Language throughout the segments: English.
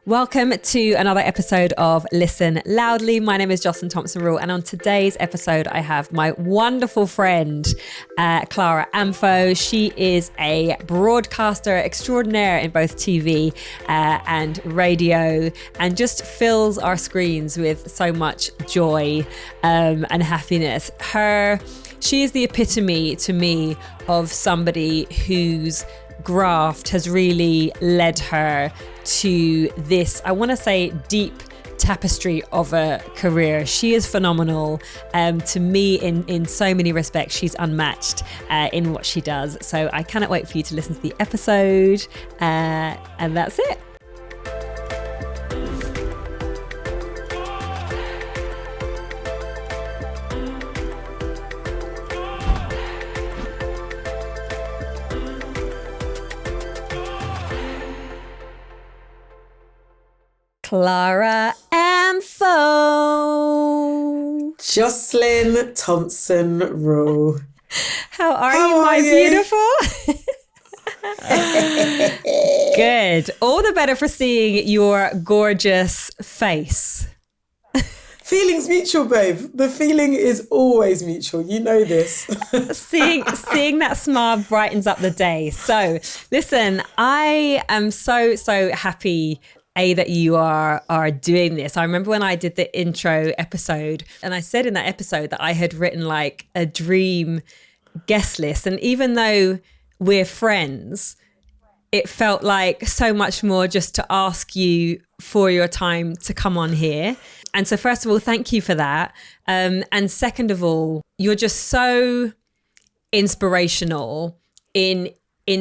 Welcome to another episode of Listen Loudly. My name is Jocelyn Thompson-Rule, and on today's episode, I have my wonderful friend, Clara Amfo. She is a broadcaster extraordinaire in both TV and radio, and just fills our screens with so much joy and happiness. She is the epitome to me of somebody whose graft has really led her to this, I want to say, deep tapestry of a career. She is phenomenal. To me, in so many respects, she's unmatched in what she does. So I cannot wait for you to listen to the episode. And that's it. Clara Amfo. Jocelyn Thompson-Rule. How are you, my beautiful? Good. All the better for seeing your gorgeous face. Feelings mutual, babe. The feeling is always mutual. You know this. Seeing that smile brightens up the day. So, listen, I am so happy that you are doing this. I remember when I did the intro episode, and I said in that episode that I had written like a dream guest list. And even though we're friends, it felt like so much more just to ask you for your time to come on here. And so first of all, thank you for that. And second of all, you're just so inspirational in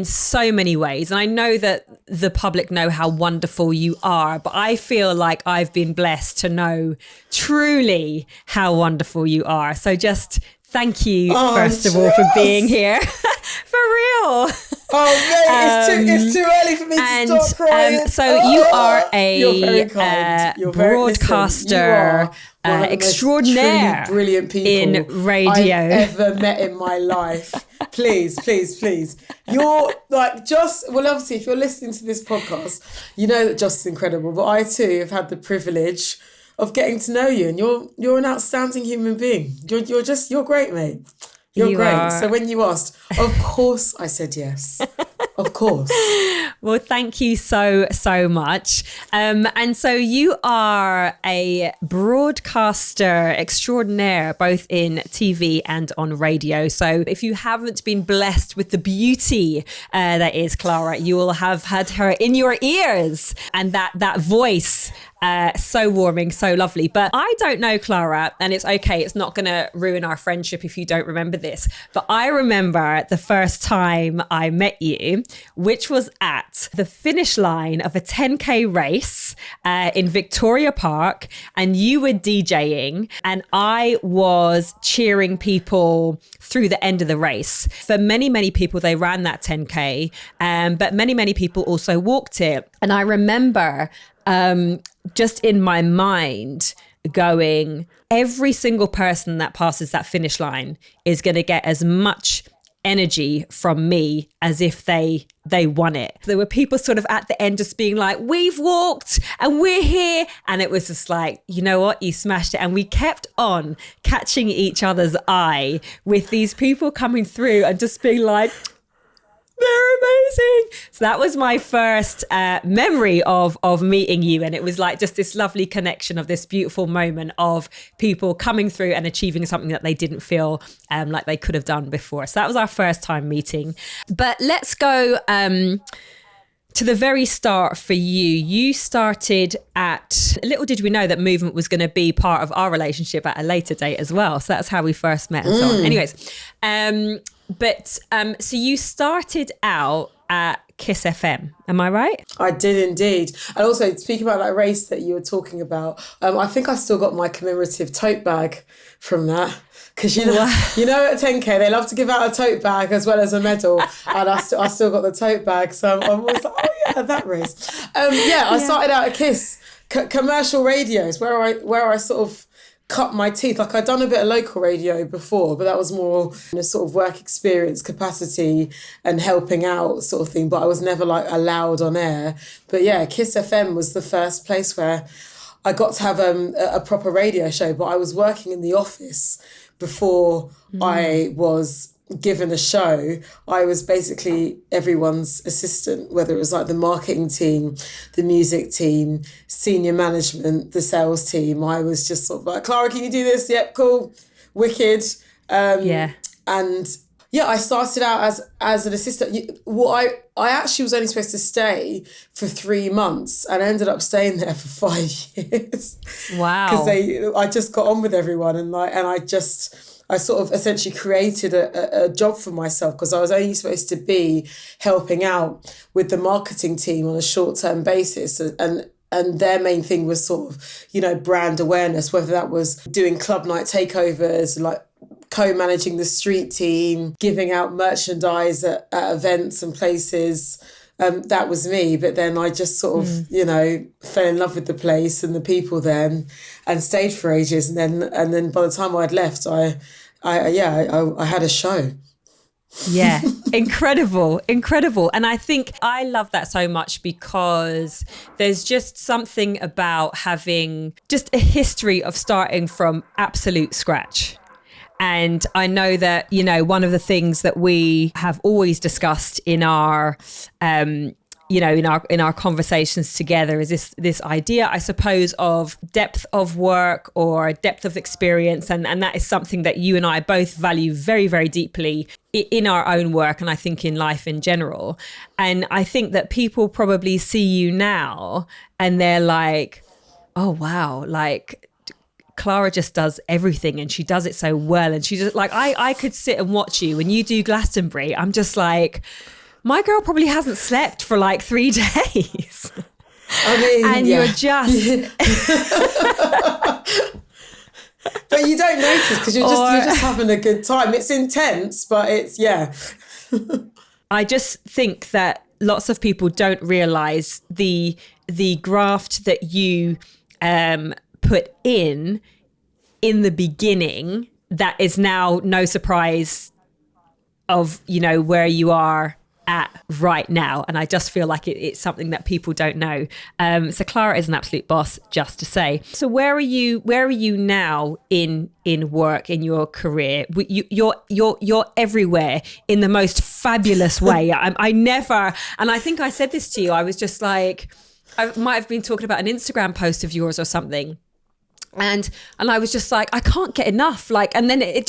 so many ways. And I know that the public know how wonderful you are, but I feel like I've been blessed to know truly how wonderful you are. So just thank you, first of all, for being here. For real. Oh, mate, it's too early for me to stop crying. So you are a broadcaster extraordinaire, brilliant people in radio I've ever met in my life. Please. You're like well, obviously, if you're listening to this podcast, you know that Joss is incredible, but I too have had the privilege of getting to know you, and you're an outstanding human being. You're great, mate. You're great. So when you asked, of course I said yes. Of course. Well, thank you so much. And so you are a broadcaster extraordinaire, both in TV and on radio. So if you haven't been blessed with the beauty that is Clara, you will have had her in your ears, and that voice. So warming, so lovely. But I don't know Clara, and it's okay. It's not going to ruin our friendship if you don't remember this. But I remember the first time I met you, which was at the finish line of a 10K race in Victoria Park, and you were DJing, and I was cheering people through the end of the race. For many people, they ran that 10K, but many people also walked it. And I remember just in my mind going, every single person that passes that finish line is going to get as much energy from me as if they won it. There were people sort of at the end just being like, we've walked and we're here. And it was just like, you know what, you smashed it. And we kept on catching each other's eye with these people coming through and just being like, they're amazing. So that was my first memory of meeting you. And it was like just this lovely connection of this beautiful moment of people coming through and achieving something that they didn't feel like they could have done before. So that was our first time meeting. But let's go to the very start for you. You started at, little did we know that movement was going to be part of our relationship at a later date as well. So that's how we first met and so on. Anyways, so you started out at Kiss FM, am I right? I did indeed. And also, speaking about that race that you were talking about, I think I still got my commemorative tote bag from that. Because you know at 10K they love to give out a tote bag as well as a medal, and I still got the tote bag. So I'm always like, oh yeah, that race. I started out at Kiss commercial radios where I sort of cut my teeth. Like, I'd done a bit of local radio before, but that was more in a sort of work experience capacity and helping out sort of thing. But I was never like allowed on air. But yeah, Kiss FM was the first place where I got to have a proper radio show. But I was working in the office before I was given a show. I was basically everyone's assistant, whether it was like the marketing team, the music team, senior management, the sales team. I was just sort of like, Clara, can you do this? Yep, cool, wicked. And yeah, I started out as an assistant. I actually was only supposed to stay for 3 months, and I ended up staying there for 5 years. Wow! Because I just got on with everyone, and I sort of essentially created a job for myself, because I was only supposed to be helping out with the marketing team on a short-term basis. And their main thing was sort of, brand awareness, whether that was doing club night takeovers, like co-managing the street team, giving out merchandise at events and places. That was me. But then I just sort of, fell in love with the place and the people there, and stayed for ages. And then by the time I'd left, I had a show. Yeah, incredible. And I think I love that so much, because there's just something about having just a history of starting from absolute scratch. And I know that, one of the things that we have always discussed in our, in our conversations together is this idea, I suppose, of depth of work or depth of experience. And that is something that you and I both value very, very deeply in our own work, and I think in life in general. And I think that people probably see you now and they're like, oh, wow, like Clara just does everything, and she does it so well. And she just like, I could sit and watch you when you do Glastonbury. I'm just like, my girl probably hasn't slept for like 3 days. I mean, and you're just... But you don't notice, because you're just having a good time. It's intense, but it's, yeah. I just think that lots of people don't realise the graft that you put in the beginning, that is now no surprise of, where you are at right now. And I just feel like it's something that people don't know. So Clara is an absolute boss, just to say. So where are you now in work, in your career? You're everywhere in the most fabulous way. I never, and I think I said this to you, I was just like, I might have been talking about an Instagram post of yours or something. And I was just like, I can't get enough. Like, and then it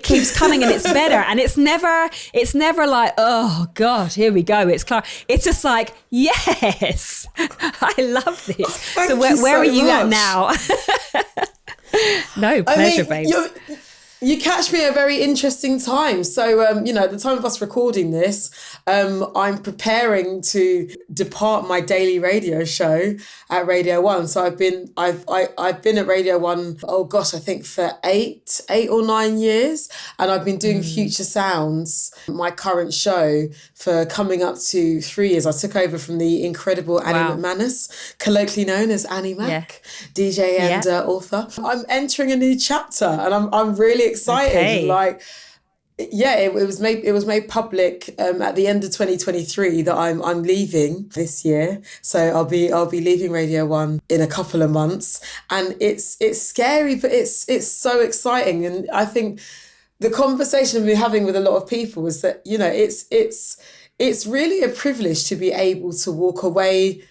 keeps coming, and it's better. And it's never like, oh God, here we go. It's Clara. It's just like, yes, I love this. So where are you at now? No, pleasure, babes. You catch me at a very interesting time. So, at the time of us recording this, I'm preparing to depart my daily radio show at Radio 1. So I've been at Radio 1, oh gosh, I think for eight or 9 years. And I've been doing Future Sounds, my current show, for coming up to 3 years. I took over from the incredible Annie McManus, colloquially known as Annie Mac, DJ and author. I'm entering a new chapter, and I'm really excited. Okay. Like, yeah, it was made public at the end of 2023 that I'm leaving this year. So I'll be leaving Radio 1 in a couple of months, and it's scary, but it's so exciting. And I think the conversation we're having with a lot of people is that, it's really a privilege to be able to walk away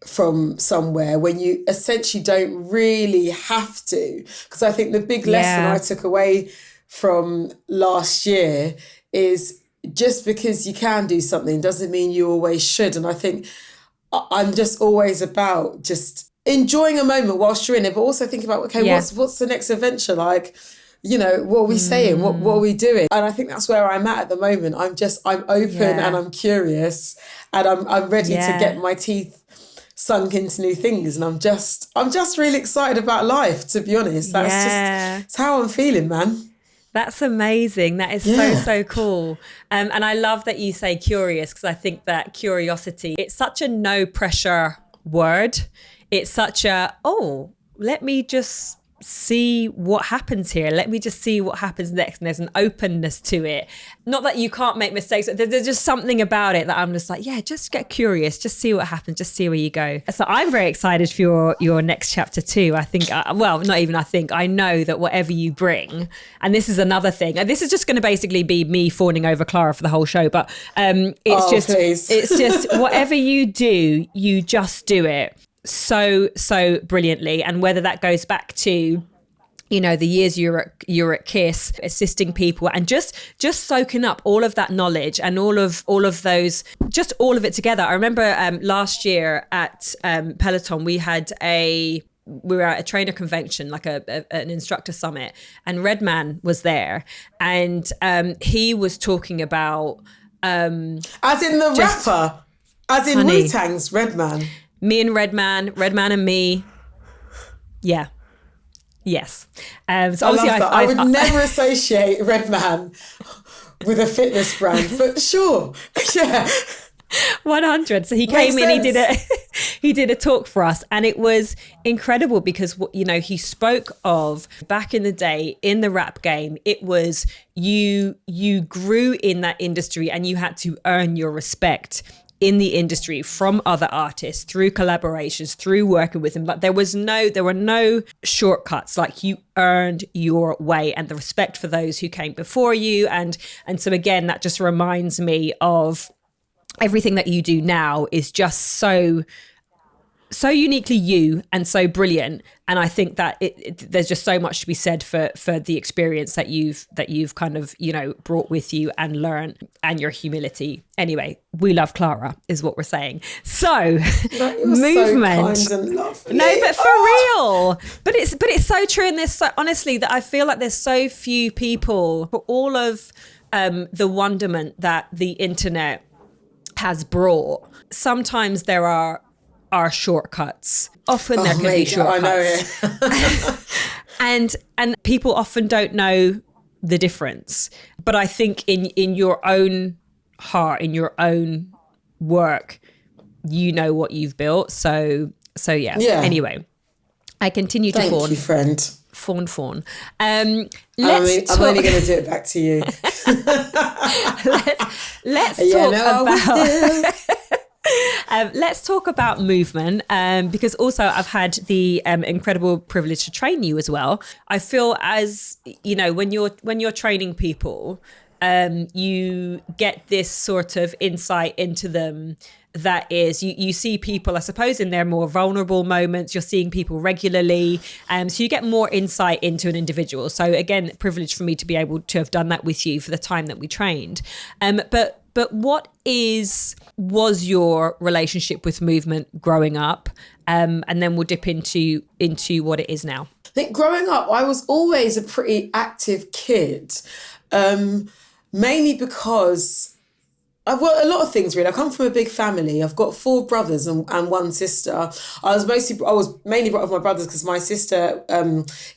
from somewhere when you essentially don't really have to. Because I think the big lesson I took away from last year is, just because you can do something doesn't mean you always should. And I think I'm just always about just enjoying a moment whilst you're in it, but also thinking about, okay, what's the next adventure like? What are we saying? What are we doing? And I think that's where I'm at the moment. I'm open and I'm curious, and I'm ready to get my teeth sunk into new things. And I'm just really excited about life, to be honest. That's how I'm feeling, man. That's amazing. That is so cool. And I love that you say curious, because I think that curiosity, it's such a no pressure word. It's such a, let me just see what happens here. Let me just see what happens next. And there's an openness to it. Not that you can't make mistakes. There's just something about it that I'm just like, yeah, just get curious. Just see what happens. Just see where you go. So I'm very excited for your next chapter too. I think, well, not even I think, I know that whatever you bring, and this is another thing, and this is just going to basically be me fawning over Clara for the whole show, but it's just whatever you do, you just do it so brilliantly. And whether that goes back to, you know, the years you're at Kiss, assisting people and just soaking up all of that knowledge and all of those, just all of it together. I remember last year at Peloton, we were at a trainer convention, like an instructor summit, and Redman was there, and he was talking about as in the rapper, as in Wu-Tang's Redman. Me and Redman and me. Yeah. Yes. So obviously I would never associate Redman with a fitness brand, but sure. Yeah. 100. So he came in, he did a talk for us, and it was incredible because, you know, he spoke of back in the day in the rap game, it was you grew in that industry and you had to earn your respect in the industry from other artists through collaborations, through working with them. But there were no shortcuts. Like, you earned your way and the respect for those who came before you. And so again, that just reminds me of everything that you do now is just so uniquely you and so brilliant. And I think that there's just so much to be said for the experience that you've kind of, you know, brought with you and learned, and your humility. Anyway, we love Clara is what we're saying. So movement. So kind and lovely. No, but for real. But it's so true. And there's so, honestly, that I feel like there's so few people, for all of the wonderment that the internet has brought. Sometimes there are shortcuts. Often there can be shortcuts. I know it. and people often don't know the difference. But I think in your own heart, in your own work, you know what you've built. So yeah. Anyway, I continue to fawn. Thank you, friend. Fawn. I'm only going to do it back to you. let's talk about... let's talk about movement, because also I've had the incredible privilege to train you as well. I feel, as you know, when you're training people, you get this sort of insight into them. That is, you see people, I suppose, in their more vulnerable moments. You're seeing people regularly, so you get more insight into an individual. So again, privilege for me to be able to have done that with you for the time that we trained. But what was your relationship with movement growing up? And then we'll dip into what it is now. I think growing up, I was always a pretty active kid, mainly because a lot of things really. I come from a big family. I've got 4 brothers and one sister. I was mainly brought up with my brothers because my sister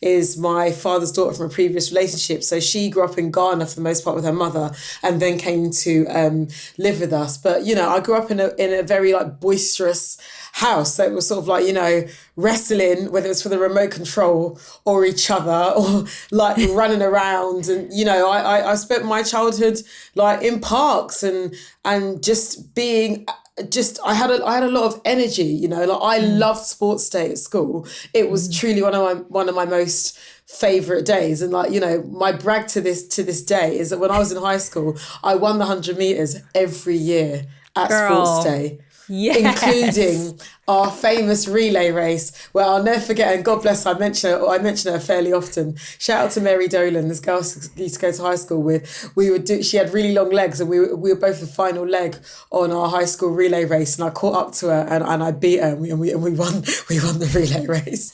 is my father's daughter from a previous relationship. So she grew up in Ghana for the most part with her mother, and then came to live with us. But you know, I grew up in a very like boisterous house. So it was sort of like, you know, wrestling, whether it's for the remote control or each other, or like running around. And, you know, I spent my childhood like in parks and just being, I had a lot of energy, you know, like I loved sports day at school. It was truly one of my most favourite days. And like, you know, my brag to this day is that when I was in high school, I won the 100 metres every year at sports day. Yes. Including our famous relay race, where I'll never forget, and God bless her, I mention her fairly often. Shout out to Mary Dolan, this girl I used to go to high school with. She had really long legs, and we were both the final leg on our high school relay race, and I caught up to her and I beat her, and we won the relay race.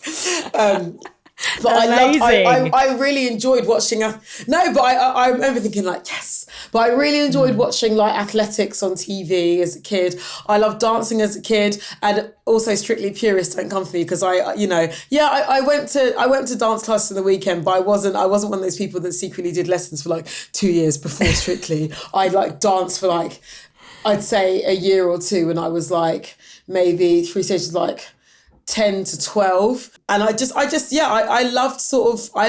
But I really enjoyed watching her. No, but I remember thinking like, yes. But I really enjoyed watching like athletics on TV as a kid. I loved dancing as a kid, and also Strictly Purist don't come for me because I went to dance class on the weekend, but I wasn't one of those people that secretly did lessons for like 2 years before Strictly. I'd like dance for like, I'd say a year or two, and I was like maybe 3 stages like 10 to 12. And I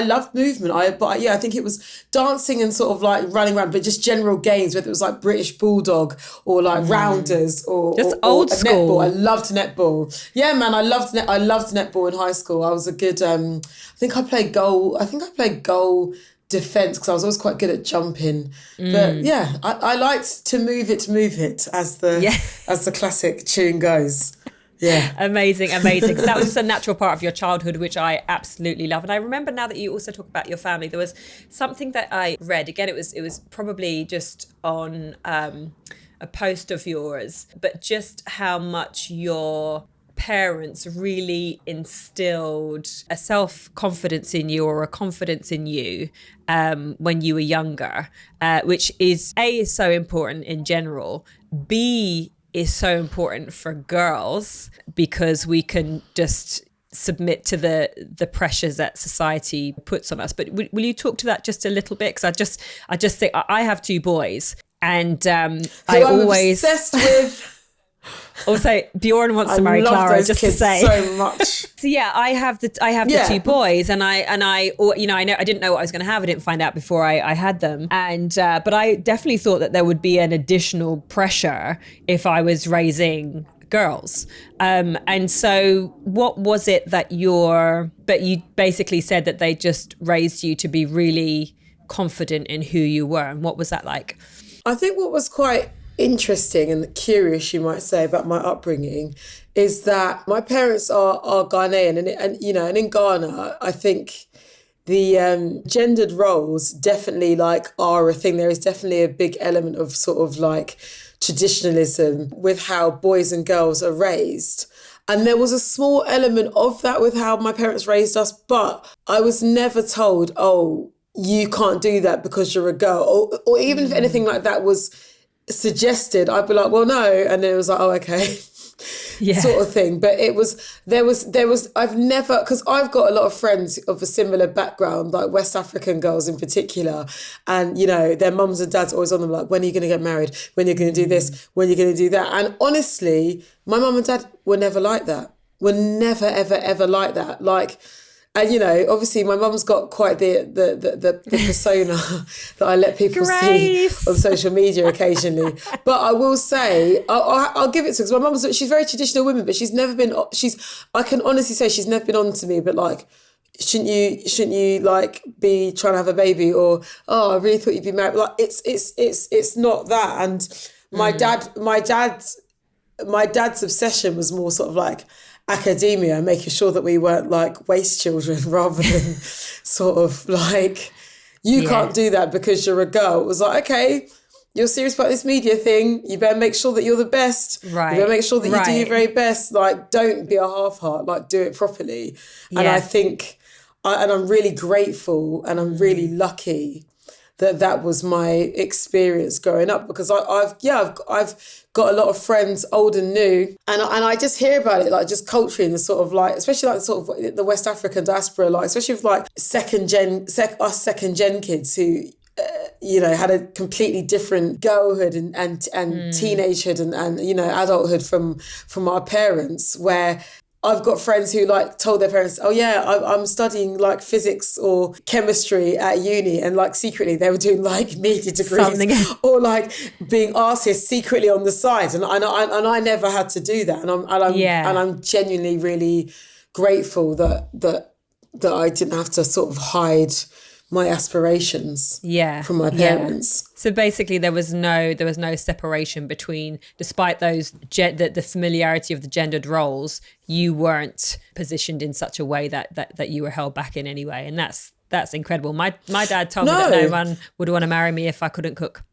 loved movement. I think it was dancing and sort of like running around, but just general games, whether it was like British Bulldog or like rounders or just or old school. netball. I loved netball. Yeah, man, I loved netball in high school. I was a good, I think I played goal defence because I was always quite good at jumping. But yeah, I liked to move it as the classic tune goes. Yeah. Amazing. So that was just a natural part of your childhood, which I absolutely love. And I remember now that you also talk about your family, there was something that I read. Again, it was probably just on a post of yours, but just how much your parents really instilled a self-confidence in you or a confidence in you when you were younger, which is A, is so important in general, B, is so important for girls because we can just submit to the pressures that society puts on us. But will you talk to that just a little bit? Because I just think I have 2 boys, and I'm always obsessed with. Also, Bjorn wants to marry Clara, just to say. So much. So yeah, I have the 2 boys, and I didn't know what I was going to have. I didn't find out before I had them, and but I definitely thought that there would be an additional pressure if I was raising girls. And so, what was it that you basically said that they just raised you to be really confident in who you were, and what was that like? I think what was quite interesting and curious, you might say, about my upbringing is that my parents are Ghanaian, and in Ghana, I think the gendered roles definitely are a thing. There is definitely a big element of sort of like traditionalism with how boys and girls are raised. And there was a small element of that with how my parents raised us, but I was never told, oh, you can't do that because you're a girl, or even if anything like that was suggested, I'd be like, well, no. And then it was like, oh, okay. Sort of thing. But there was I've never, because I've got a lot of friends of a similar background, like West African girls in particular, and their mums and dads always on them like, when are you going to get married, when are you going to do this, when are you going to do that? And honestly, my mum and dad were never like that, were never ever ever like that. And obviously my mum's got quite the persona that I let people see on social media occasionally. But I will say, I'll give it to her, because my mum's, she's a very traditional woman, but she's never been, I can honestly say she's never been on to me, but like, shouldn't you like be trying to have a baby, or, oh, I really thought you'd be married. Like it's not that. And my dad's obsession was more sort of like academia, making sure that we weren't like waste children, rather than sort of like, you can't do that because you're a girl. It was like, okay, you're serious about this media thing, you better make sure that you're the best. Right. You better make sure that you do your very best. Like, don't be a half-heart, like do it properly. Yeah. And I think, and I'm really grateful and I'm really lucky that was my experience growing up, because I've got a lot of friends, old and new, and I just hear about it, like just culturally, and the sort of like, especially like sort of the West African diaspora, like especially with like second gen kids who had a completely different girlhood and teenagehood and adulthood from our parents, where I've got friends who like told their parents, oh yeah, I'm studying like physics or chemistry at uni, and like secretly they were doing like media degrees or like being artists secretly on the side, and I never had to do that, and I'm genuinely really grateful that I didn't have to sort of hide my aspirations from my parents. So basically there was no separation between, despite those the familiarity of the gendered roles, you weren't positioned in such a way that you were held back in any way. And that's incredible. My dad told me that no one would want to marry me if I couldn't cook.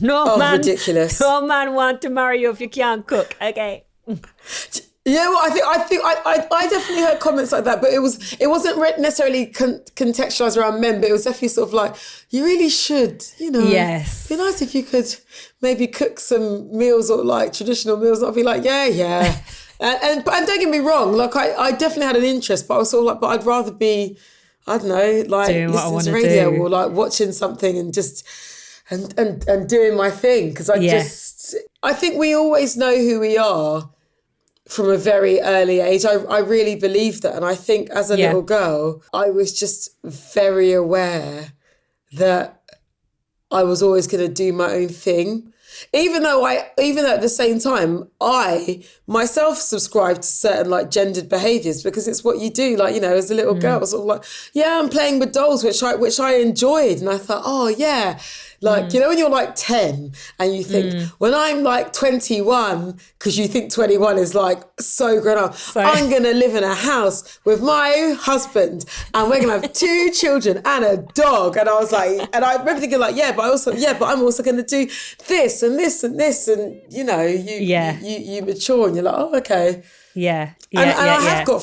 Ridiculous. No man want to marry you if you can't cook. Okay. Yeah, well, I definitely heard comments like that, but it wasn't necessarily contextualized around men, but it was definitely sort of like, you really should, Yes. It'd be nice if you could maybe cook some meals, or like traditional meals. I'd be like, yeah. and don't get me wrong, like I definitely had an interest, but I was sort of like, but I'd rather be, I don't know, like listening to radio or like watching something and just and doing my thing, because I think we always know who we are from a very early age. I really believed that. And I think as a little girl, I was just very aware that I was always going to do my own thing. Even though at the same time, I myself subscribe to certain like gendered behaviours, because it's what you do. Like, you know, as a little girl, sort of like, yeah, I'm playing with dolls, which I enjoyed. And I thought, oh yeah. Like, you know, when you're like 10 and you think, when I'm like 21, because you think 21 is like so grown up, I'm going to live in a house with my husband and we're going to have 2 children and a dog. And I was like, and I remember thinking like, but I'm also going to do this and this and this. And, you know, you mature and you're like, oh, okay. I have got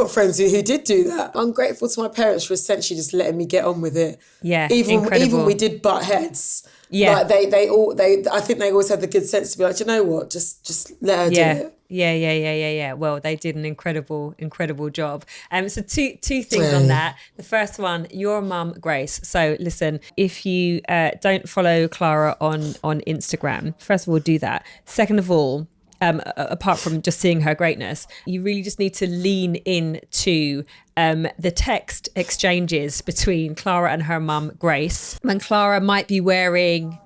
friends who did do that. I'm grateful to my parents for essentially just letting me get on with it. Even when we did butt heads. Like I think they always had the good sense to be like, you know what, just let her do it. Yeah. Well, they did an incredible job. So two things on that. The first one, your mum, Grace. So listen, if you don't follow Clara on Instagram, first of all, do that. Second of all, apart from just seeing her greatness, you really just need to lean into the text exchanges between Clara and her mum, Grace. When Clara might be wearing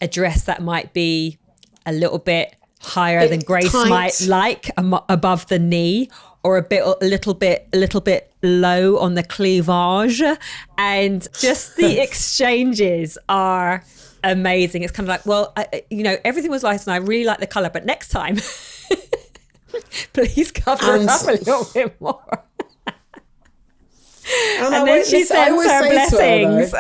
a dress that might be a little bit higher than Grace might like, above the knee, or a little bit low on the cleavage, and just the exchanges are amazing. It's kind of like, well, everything was nice and I really like the colour, but next time, please cover it up a little bit more. And then she sends her blessings.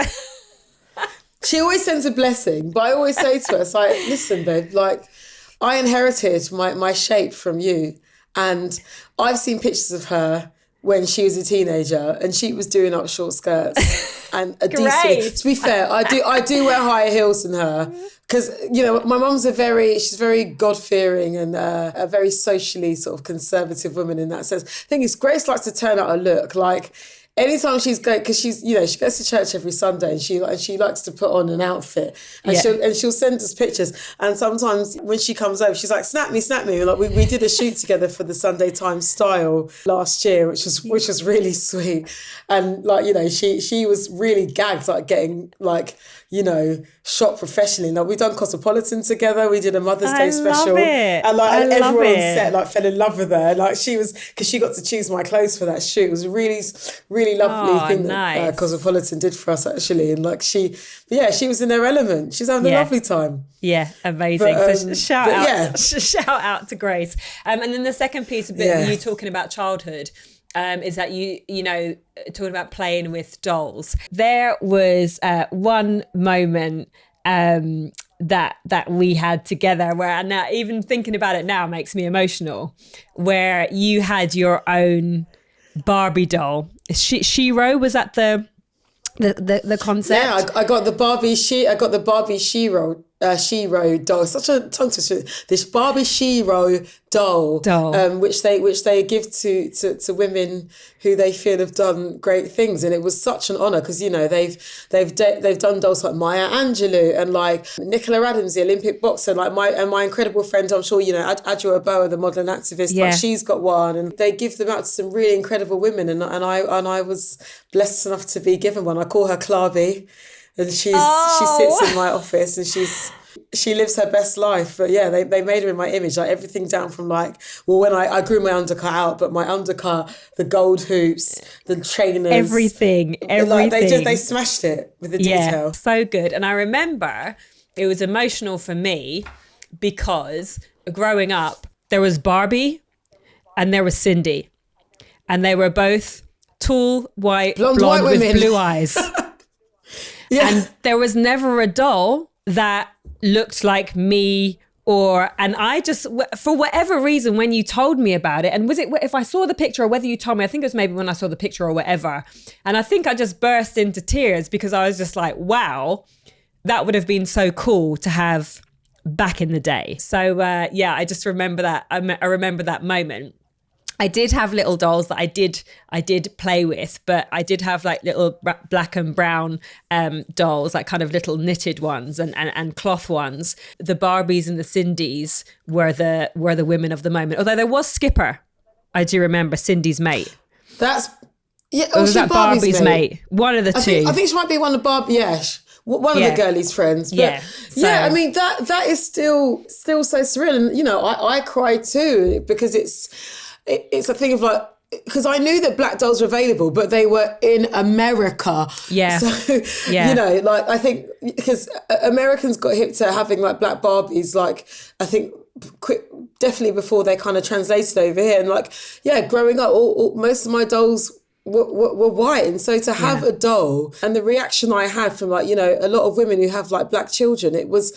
She always sends a blessing, but I always say to her, it's like, listen, babe, like, I inherited my shape from you, and I've seen pictures of her when she was a teenager and she was doing up short skirts and a decent. To be fair, I do wear higher heels than her, because, you know, my mum's she's very God-fearing and a very socially sort of conservative woman in that sense. The thing is, Grace likes to turn out a look like, anytime she's going, because she's, you know, she goes to church every Sunday and she likes to put on an outfit, and she'll send us pictures. And sometimes when she comes over, she's like, snap me. Like we did a shoot together for the Sunday Times Style last year, which was really sweet. And like, you know, she was really gagged, like getting like, you know, shot professionally. Like, we've done Cosmopolitan together. We did a Mother's Day special. And like everyone on set like fell in love with her. Like, she was, because she got to choose my clothes for that shoot. It was a really, really lovely thing that Cosmopolitan did for us, actually. And like she was in her element. She's having a lovely time. Yeah, amazing. So shout out to Grace. And then the second piece of you talking about childhood. Is that you know, talking about playing with dolls. There was one moment that we had together where, now even thinking about it now makes me emotional, where you had your own Barbie doll. Shiro, was that the concept? Yeah, I got the Barbie Shiro doll. Such a tongue twister. This Barbie Shiro doll. Which they give to women who they feel have done great things, and it was such an honour, because, you know, they've done dolls like Maya Angelou and like Nicola Adams, the Olympic boxer, like my incredible friend, I'm sure you know, Adjoa Aboah, the modelling activist, like she's got one, and they give them out to some really incredible women, and I was blessed enough to be given one. I call her Clarby, and she sits in my office and she lives her best life. But yeah, they made her in my image, like everything down from like, well, when I grew my undercut out, but my undercut, the gold hoops, the trainers, everything. Like they smashed it with the detail. So good. And I remember it was emotional for me because growing up, there was Barbie and there was Cindy, and they were both tall, blonde with women. Blue eyes. And there was never a doll that looked like me, and I just, for whatever reason, when you told me about it, and was it, if I saw the picture or whether you told me, I think it was maybe when I saw the picture or whatever, and I think I just burst into tears because I was just like, wow, that would have been so cool to have back in the day. So I just remember that. I remember that moment. I did have little dolls that I did play with, but I did have like little black and brown dolls, like kind of little knitted ones and cloth ones. The Barbies and the Cindys were the women of the moment. Although there was Skipper, I do remember, Cindy's mate. That's yeah. Or was that Barbie's mate? mate? One of the two. I think she might be one of Barbie. Yeah. One of the girlies' friends. But I mean, that is still so surreal. And, you know, I cry too because it's a thing of like, because I knew that black dolls were available, but they were in America. Yeah. So, you know, like, I think because Americans got hip to having like black Barbies, like, I think definitely before they kind of translated over here. And like, yeah, growing up, most of my dolls were white, and so to have a doll, and the reaction I had from like, you know, a lot of women who have like black children, it was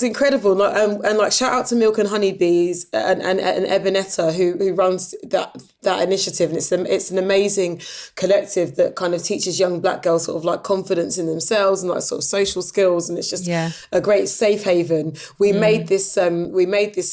incredible. And like, shout out to Milk and Honeybees and Ebenetta who runs that initiative, and it's an amazing collective that kind of teaches young black girls sort of like confidence in themselves and like sort of social skills, and it's just a great safe haven. We made this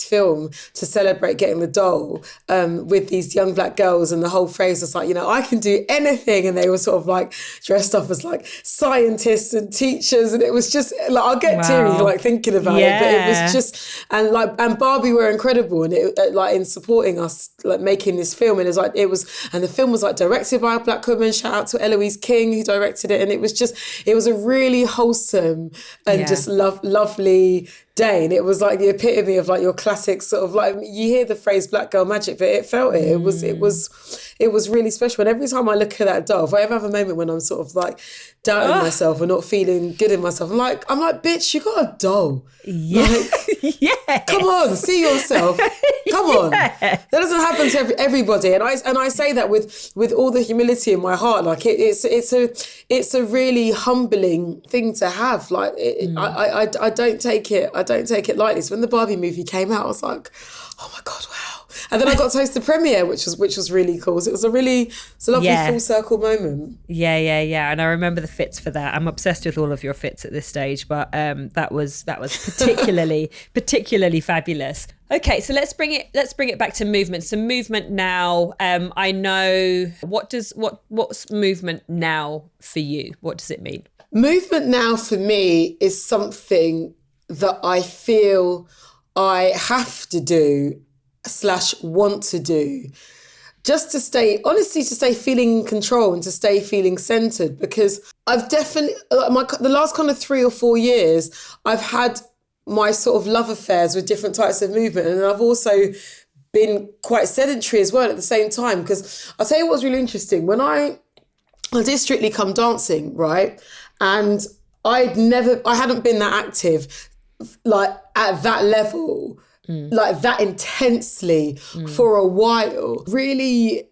film to celebrate getting the doll with these young black girls, and the whole phrase was like, you know, I can do anything, and they were sort of like dressed up as like scientists and teachers, and it was just like, I'll get teary like thinking about it, but it was just, and Barbie were incredible, and it like in supporting us like making this film, and the film was like directed by a black woman. Shout out to Eloise King who directed it, and it was a really wholesome and just lovely day, and it was like the epitome of like your classic sort of like, you hear the phrase black girl magic, but it felt it. It was really special. And every time I look at that doll, if I ever have a moment when I'm sort of like doubting myself or not feeling good in myself, I'm like, bitch, you got a doll. Yeah. Like, come on, see yourself. Come on. That doesn't happen to everybody. And I say that with all the humility in my heart. Like it's a really humbling thing to have. Like I don't take it lightly. So when the Barbie movie came out, I was like, oh my God, wow. And then I got to host the premiere, which was really cool. So it's a lovely full circle moment. Yeah. And I remember the fits for that. I'm obsessed with all of your fits at this stage, but that was particularly fabulous. Okay, so let's bring it back to movement. So movement now, I know what's movement now for you? What does it mean? Movement now for me is something that I feel I have to do / want to do, just to stay feeling in control and to stay feeling centered, because I've definitely the last kind of 3 or 4 years I've had my sort of love affairs with different types of movement, and I've also been quite sedentary as well at the same time. Because I'll tell you what's really interesting, when I did Strictly Come Dancing, right, and I hadn't been that active like at that level, like that intensely for a while, really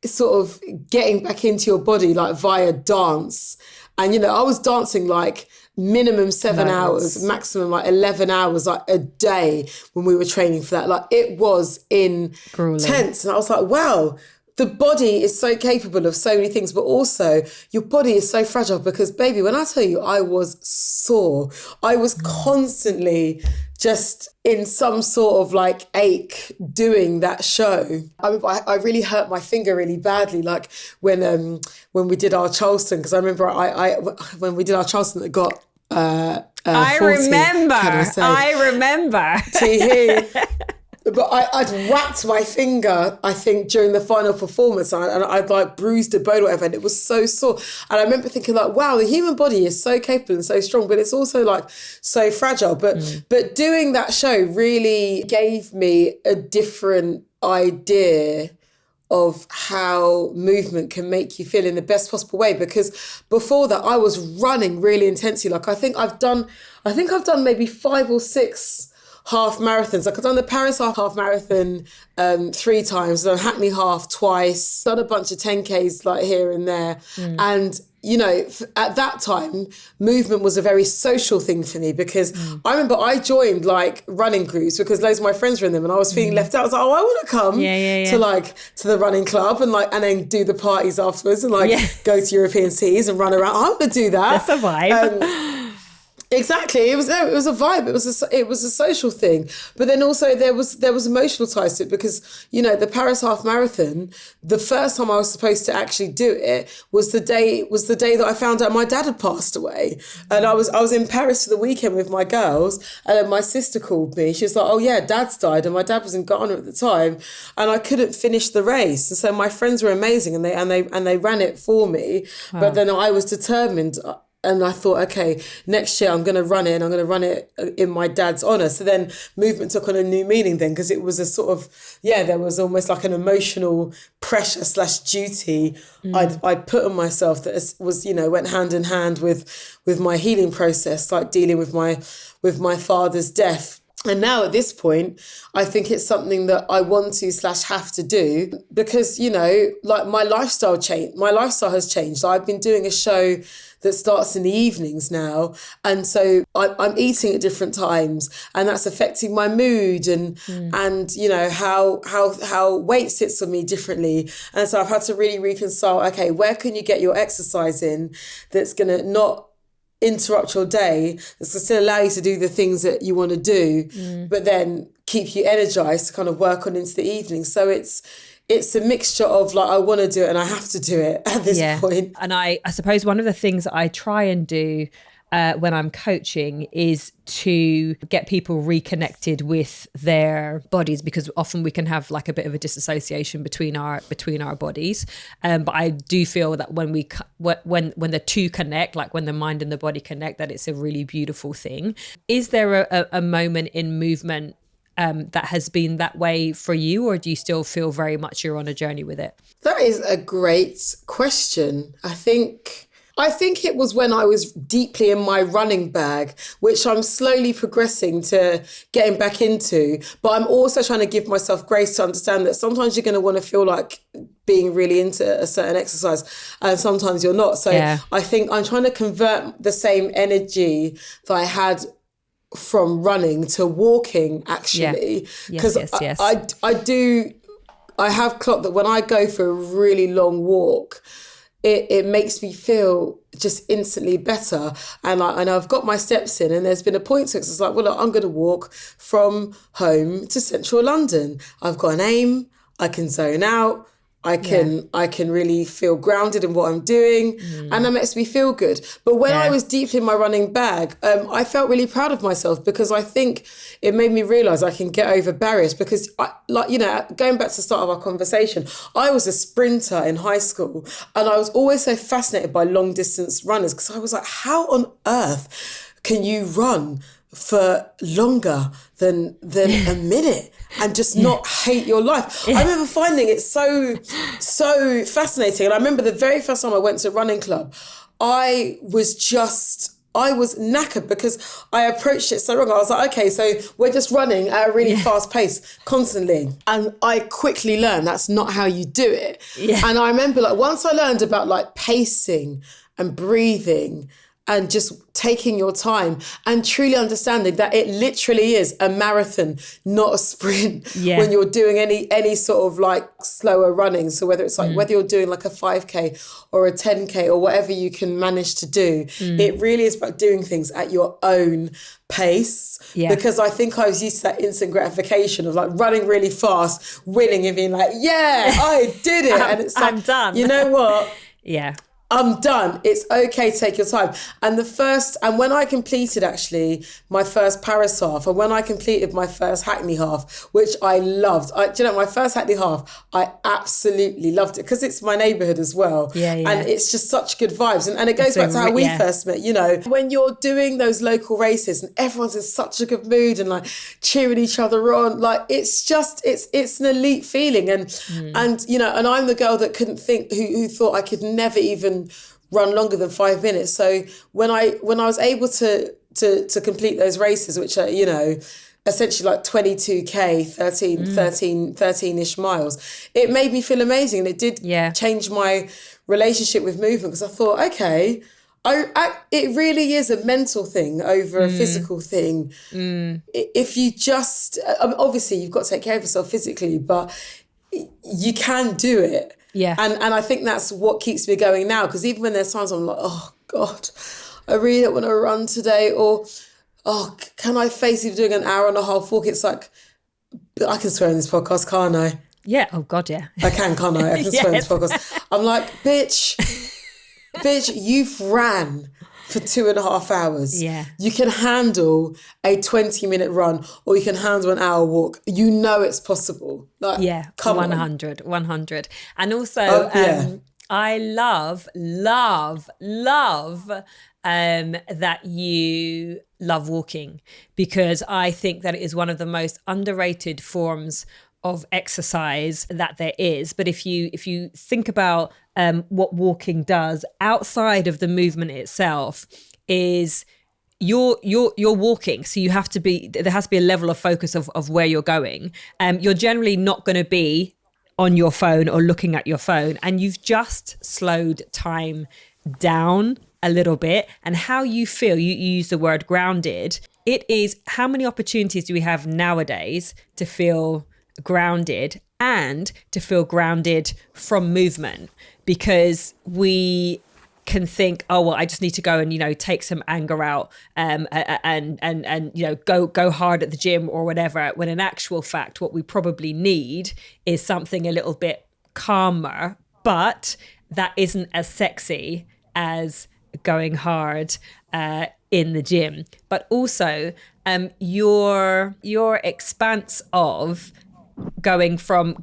sort of getting back into your body like via dance. And, you know, I was dancing like minimum 7 hours, maximum like 11 hours like a day when we were training for that. Like it was intense. Grueling. And I was like, wow, the body is so capable of so many things, but also your body is so fragile, because baby, when I tell you I was sore, I was constantly just in some sort of like ache doing that show. I really hurt my finger really badly, like when we did our Charleston, because I remember when we did our Charleston, it got 40, I remember. Tee-hee. But I'd whacked my finger, I think, during the final performance, and I'd like bruised a bone or whatever, and it was so sore. And I remember thinking like, wow, the human body is so capable and so strong, but it's also like so fragile. But doing that show really gave me a different idea of how movement can make you feel in the best possible way. Because before that, I was running really intensely. Like I think I've done maybe 5 or 6 half marathons. Like I've done the Paris half marathon 3 times, done Hackney half twice, done a bunch of 10Ks like here and there. And, you know, at that time, movement was a very social thing for me, because I remember I joined like running groups because loads of my friends were in them, and I was feeling left out. I was like, oh, I want to come to the running club and then do the parties afterwards and go to European seas and run around. I want to do that. That's a vibe. Exactly. It was a vibe. It was a social thing. But then also there was emotional ties to it because, you know, the Paris half marathon, the first time I was supposed to actually do it was the day that I found out my dad had passed away. And I was in Paris for the weekend with my girls, and then my sister called me. She was like, "Oh yeah, Dad's died," and my dad was in Ghana at the time, and I couldn't finish the race. And so my friends were amazing, and they ran it for me. Wow. But then I was determined. And I thought, okay, next year I'm going to run it, and I'm going to run it in my dad's honour. So then movement took on a new meaning then, because it was a sort of, there was almost like an emotional pressure / duty I'd put on myself that was, went hand in hand with my healing process, like dealing with my father's death. And now at this point, I think it's something that I want to / have to do because, like my lifestyle has changed. I've been doing a show that starts in the evenings now. And so I'm eating at different times, and that's affecting my mood and how weight sits on me differently. And so I've had to really reconcile, okay, where can you get your exercise in that's going to not interrupt your day, that's going to still allow you to do the things that you want to do, but then keep you energized to kind of work on into the evening. So it's a mixture of like, I want to do it and I have to do it at this point. And I suppose one of the things that I try and do when I'm coaching is to get people reconnected with their bodies, because often we can have like a bit of a disassociation between our bodies. But I do feel that when the two connect, like when the mind and the body connect, that it's a really beautiful thing. Is there a moment in movement that has been that way for you, or do you still feel very much you're on a journey with it? That is a great question. I think it was when I was deeply in my running bag, which I'm slowly progressing to getting back into. But I'm also trying to give myself grace to understand that sometimes you're going to want to feel like being really into a certain exercise, and sometimes you're not. So I think I'm trying to convert the same energy that I had from running to walking, actually. Because I have clocked that when I go for a really long walk, it makes me feel just instantly better. And I've got my steps in, and there's been a point to it. It's like, well, look, I'm going to walk from home to central London. I've got an aim. I can zone out. I can really feel grounded in what I'm doing, and that makes me feel good. But when I was deep in my running bag, I felt really proud of myself, because I think it made me realise I can get over barriers. Because, going back to the start of our conversation, I was a sprinter in high school, and I was always so fascinated by long distance runners, because I was like, how on earth can you run for longer than a minute and just not hate your life? I remember finding it so fascinating. And I remember the very first time I went to a running club, I was knackered because I approached it so wrong. I was like, okay, so we're just running at a really fast pace constantly. And I quickly learned that's not how you do it. Yeah. And I remember like once I learned about like pacing and breathing and just taking your time and truly understanding that it literally is a marathon, not a sprint, when you're doing any sort of like slower running. So whether it's like, whether you're doing like a 5K or a 10K or whatever you can manage to do, it really is about doing things at your own pace. Yeah. Because I think I was used to that instant gratification of like running really fast, winning and being like, I did it. And it's like, I'm done. You know what? I'm done. It's okay to take your time. And when I completed actually my first Paris half, and when I completed my first Hackney half, which I loved, my first Hackney half, I absolutely loved it because it's my neighbourhood as well. And it's just such good vibes. And it goes back to how we first met, when you're doing those local races and everyone's in such a good mood and like cheering each other on, like it's an elite feeling. And I'm the girl that couldn't think, who thought I could never even run longer than 5 minutes. So when I was able to complete those races, which are, essentially like 22K, 13-ish miles, it made me feel amazing. And it did change my relationship with movement, because I thought, okay, it really is a mental thing over a physical thing. If you just, obviously you've got to take care of yourself physically, but you can do it. Yeah. And I think that's what keeps me going now, because even when there's times I'm like, oh God, I really don't want to run today, or, oh, can I face even doing an hour and a half walk? It's like, I can swear in this podcast, can't I? Yeah. Oh God, yeah. I can, can't I? I can swear in this podcast. I'm like, bitch, you've ran for 2.5 hours. Yeah. You can handle a 20-minute run, or you can handle an hour walk. You know it's possible. Like, Yeah, come 100. And also, I love that you love walking, because I think that it is one of the most underrated forms of exercise that there is. But if you think about what walking does outside of the movement itself, is you're walking, so there has to be a level of focus of where you're going. You're generally not going to be on your phone or looking at your phone, and you've just slowed time down a little bit. And how you feel, you use the word grounded. It is, how many opportunities do we have nowadays to feel grounded, and to feel grounded from movement? Because we can think, oh well, I just need to go and take some anger out and go hard at the gym or whatever, when in actual fact what we probably need is something a little bit calmer, but that isn't as sexy as going hard in the gym. But also your expanse of going from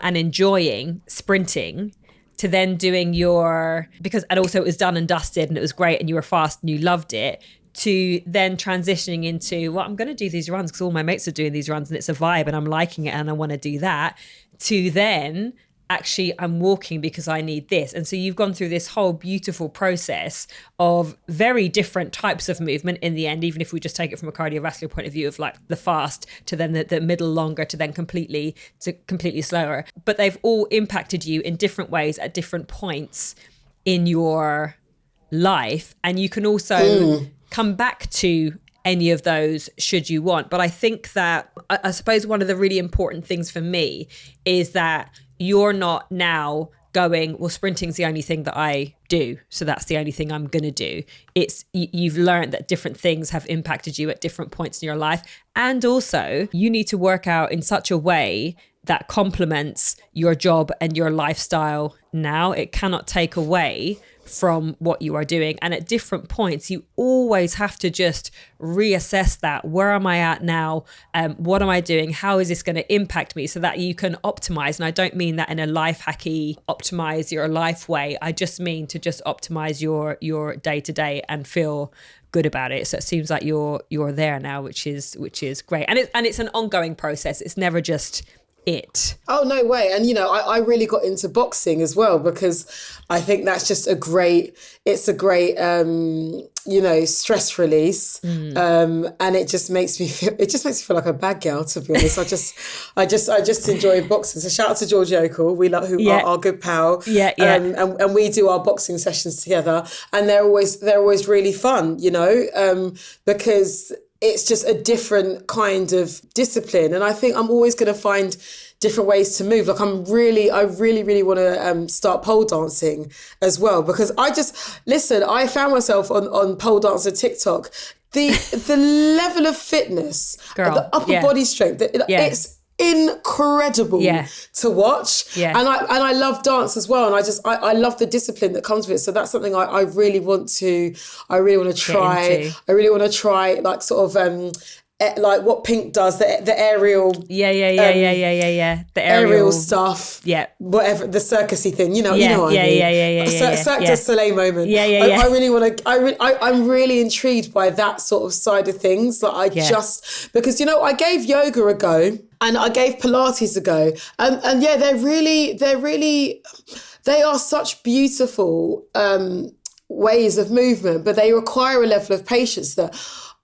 and enjoying sprinting to then doing and also it was done and dusted and it was great and you were fast and you loved it, to then transitioning into, well, I'm going to do these runs because all my mates are doing these runs and it's a vibe and I'm liking it and I want to do that, to then actually I'm walking because I need this. And so you've gone through this whole beautiful process of very different types of movement in the end, even if we just take it from a cardiovascular point of view, of like the fast to then the middle longer to then completely slower. But they've all impacted you in different ways at different points in your life. And you can also come back to any of those should you want. But I think that, I suppose one of the really important things for me is that you're not now going, well, sprinting's the only thing that I do, so that's the only thing I'm going to do. It's, you've learned that different things have impacted you at different points in your life. And also you need to work out in such a way that complements your job and your lifestyle now. It cannot take away from what you are doing. And at different points, you always have to just reassess that. Where am I at now? What am I doing? How is this going to impact me, so that you can optimize? And I don't mean that in a life hacky, optimize your life way. I just mean to just optimize your day to day and feel good about it. So it seems like you're there now, which is great. And it's an ongoing process. It's never just it. Oh, no way. And, I really got into boxing as well, because I think that's just a great stress release. And it just makes me feel like a bad girl, to be honest. I just enjoy boxing. So shout out to George Yokel, our good pal. And we do our boxing sessions together, and they're always really fun, because it's just a different kind of discipline. And I think I'm always going to find different ways to move. Like I really want to start pole dancing as well, because I found myself on pole dancer TikTok. The level of fitness, the upper body strength, it's incredible to watch. And I love dance as well, and I love the discipline that comes with it. So that's something I really want to try. I really want to try, like, sort of like what Pink does, the aerial the aerial stuff, whatever, the circusy thing, what I mean. Cirque du Soleil moment. I really want to. I'm really intrigued by that sort of side of things. Like because I gave yoga a go and I gave Pilates a go, and they are such beautiful ways of movement, but they require a level of patience that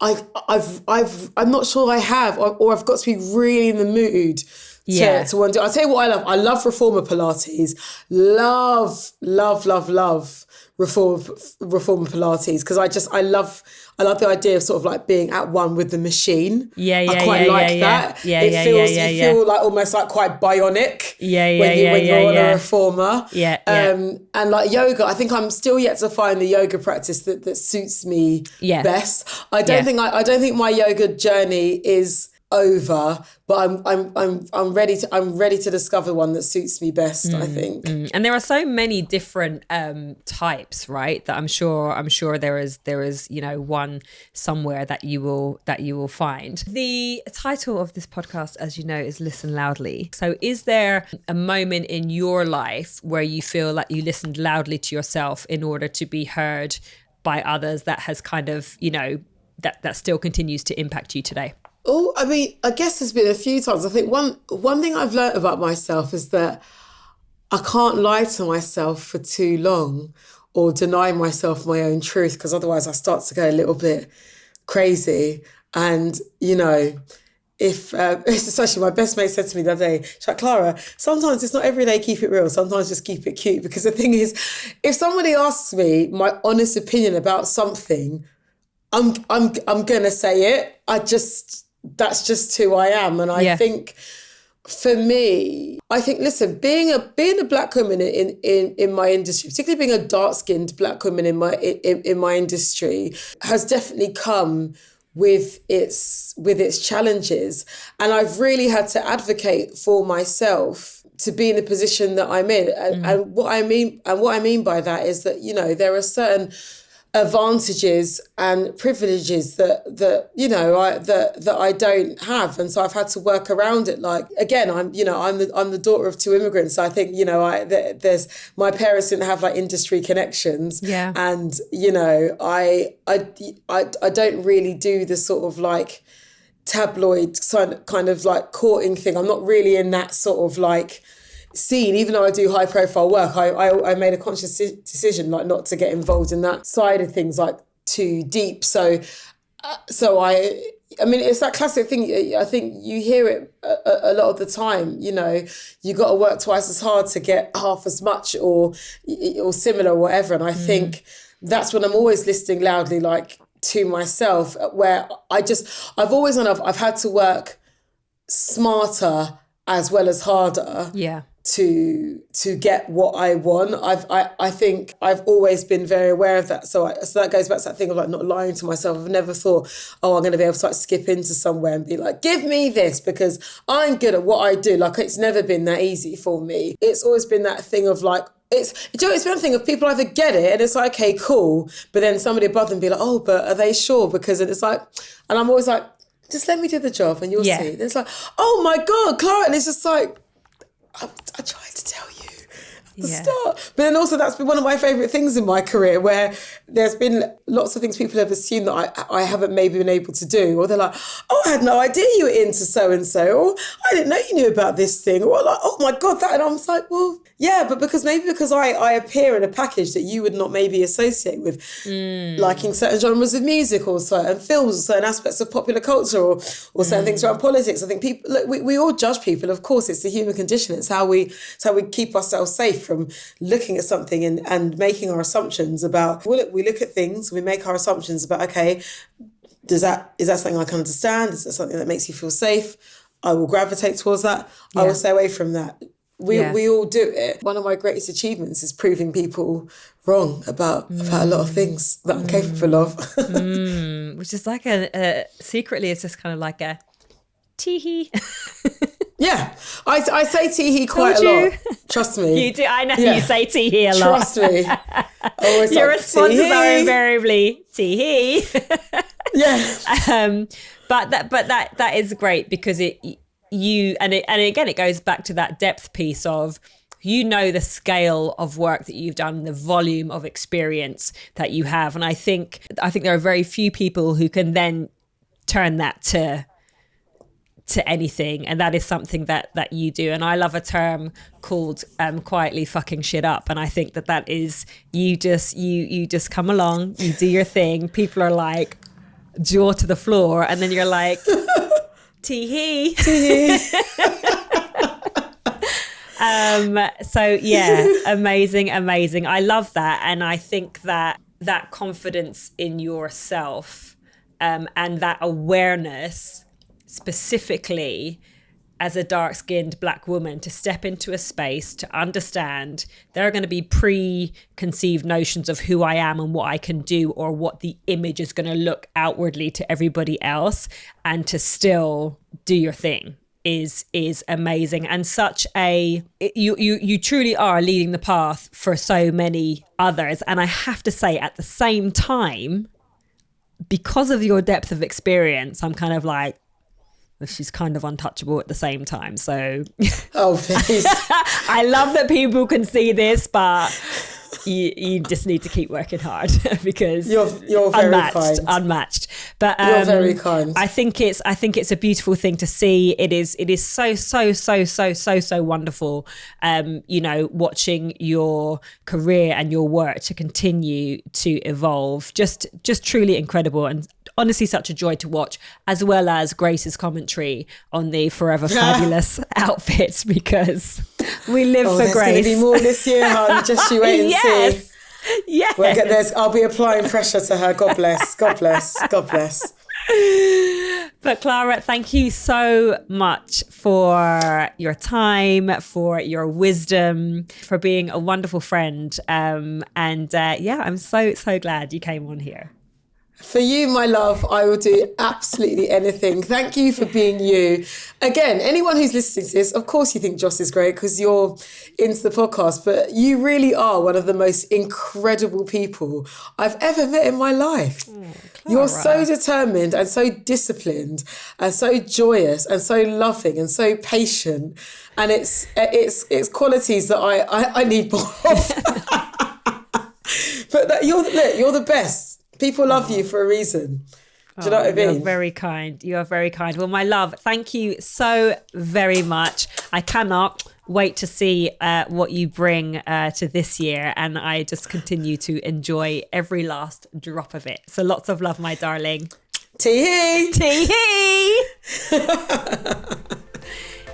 I'm not sure I have, or I've got to be really in the mood to want to do. I'll tell you what I love. I love reformer Pilates. Love reformer Pilates, because I love the idea of sort of like being at one with the machine. I quite like that. It feels you feel like almost like quite bionic when you're on a reformer. And like yoga, I think I'm still yet to find the yoga practice that suits me best. I don't think my yoga journey is over, but I'm ready to discover one that suits me best. I think. And there are so many different types, right? That I'm sure there is one somewhere that you will find. The title of this podcast, as you know, is Listen Loudly. So is there a moment in your life where you feel like you listened loudly to yourself in order to be heard by others, that has kind of, that still continues to impact you today? Oh, I mean, I guess there's been a few times. I think one thing I've learned about myself is that I can't lie to myself for too long or deny myself my own truth, because otherwise I start to go a little bit crazy. And, if especially my best mate said to me the other day, she's like, Clara, sometimes it's not every day keep it real, sometimes just keep it cute. Because the thing is, if somebody asks me my honest opinion about something, I'm gonna say it. That's just who I am. And I think for me, listen, being a black woman in my industry, particularly being a dark-skinned black woman in my industry, has definitely come with its challenges. And I've really had to advocate for myself to be in the position that I'm in. And what I mean by that is that, there are certain advantages and privileges that I don't have, and so I've had to work around it. Like, again, I'm the daughter of two immigrants, so I think there's my parents didn't have like industry connections, and I don't really do the sort of like tabloid kind of like courting thing. I'm not really in that sort of like scene, even though I do high profile work. I made a conscious decision like not to get involved in that side of things like too deep. So I mean, it's that classic thing. I think you hear it a lot of the time. You got to work twice as hard to get half as much or similar or whatever. And I think that's when I'm always listening loudly, like to myself, where I've always had to work smarter as well as harder. To get what I want. I think I've always been very aware of that. So that goes back to that thing of like not lying to myself. I've never thought, I'm going to be able to like skip into somewhere and be like, give me this because I'm good at what I do. Like, it's never been that easy for me. It's always been that thing of like, it's been a thing of people either get it and it's like, okay, cool. But then somebody above them be like, oh, but are they sure? Because it's like, and I'm always like, just let me do the job and you'll see. And it's like, oh my God, Clara. And it's just like, I tried to tell you at the start. But then also that's been one of my favourite things in my career, where there's been lots of things people have assumed that I haven't maybe been able to do. Or they're like, oh, I had no idea you were into so-and-so. Or I didn't know you knew about this thing. Or like, oh my God, that. And I'm like, well, yeah, but because I appear in a package that you would not maybe associate with liking certain genres of music or certain films or certain aspects of popular culture or certain things around politics. I think people, look, we all judge people. Of course, it's the human condition. It's how we keep ourselves safe from looking at something and making our assumptions about, we look at things, we make our assumptions about, okay, is that something I can understand? Is that something that makes you feel safe? I will gravitate towards that. I will stay away from that. We all do it. One of my greatest achievements is proving people wrong about a lot of things that I'm capable of. Which is like secretly, it's just kind of like a tee-hee. Yeah, I say tee-hee quite a lot. Trust me. You do. I know you say tee-hee a lot. Trust me. Your responses are invariably tee-hee. Yeah. But that is great because again it goes back to that depth piece of the scale of work that you've done, the volume of experience that you have, and I think there are very few people who can then turn that to anything, and that is something that you do. And I love a term called quietly fucking shit up, and I think that is you just come along, you do your thing, people are like jaw to the floor, and then you're like tee-hee. So yeah, amazing. I love that. And I think that confidence in yourself, and that awareness specifically as a dark-skinned Black woman, to step into a space to understand there are going to be preconceived notions of who I am and what I can do, or what the image is going to look outwardly to everybody else, and to still do your thing is amazing. And such you truly are leading the path for so many others. And I have to say, at the same time, because of your depth of experience, I'm kind of like, she's kind of untouchable at the same time. So oh, please. I love that people can see this, but you just need to keep working hard because you're very unmatched. But you're very kind. I think it's a beautiful thing to see. It is so wonderful. Watching your career and your work to continue to evolve, just truly incredible, and honestly such a joy to watch, as well as Grace's commentary on the Forever Fabulous outfits, because we live for Grace. There's going to be more this year, hon. Just you wait and see. Yes. I'll be applying pressure to her. God bless. God bless. God bless. But Clara, thank you so much for your time, for your wisdom, for being a wonderful friend. I'm so glad you came on here. For you, my love, I will do absolutely anything. Thank you for being you. Again, anyone who's listening to this, of course you think Joss is great because you're into the podcast, but you really are one of the most incredible people I've ever met in my life. You're so determined and so disciplined and so joyous and so loving and so patient. And it's qualities that I need more of. But you're the best. People love you for a reason. Do you know what I mean? You're very kind. You are very kind. Well, my love, thank you so very much. I cannot wait to see what you bring to this year. And I just continue to enjoy every last drop of it. So lots of love, my darling. Tee-hee. Tee-hee.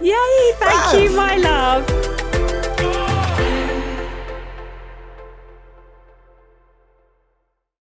Yay. Thank you, my love.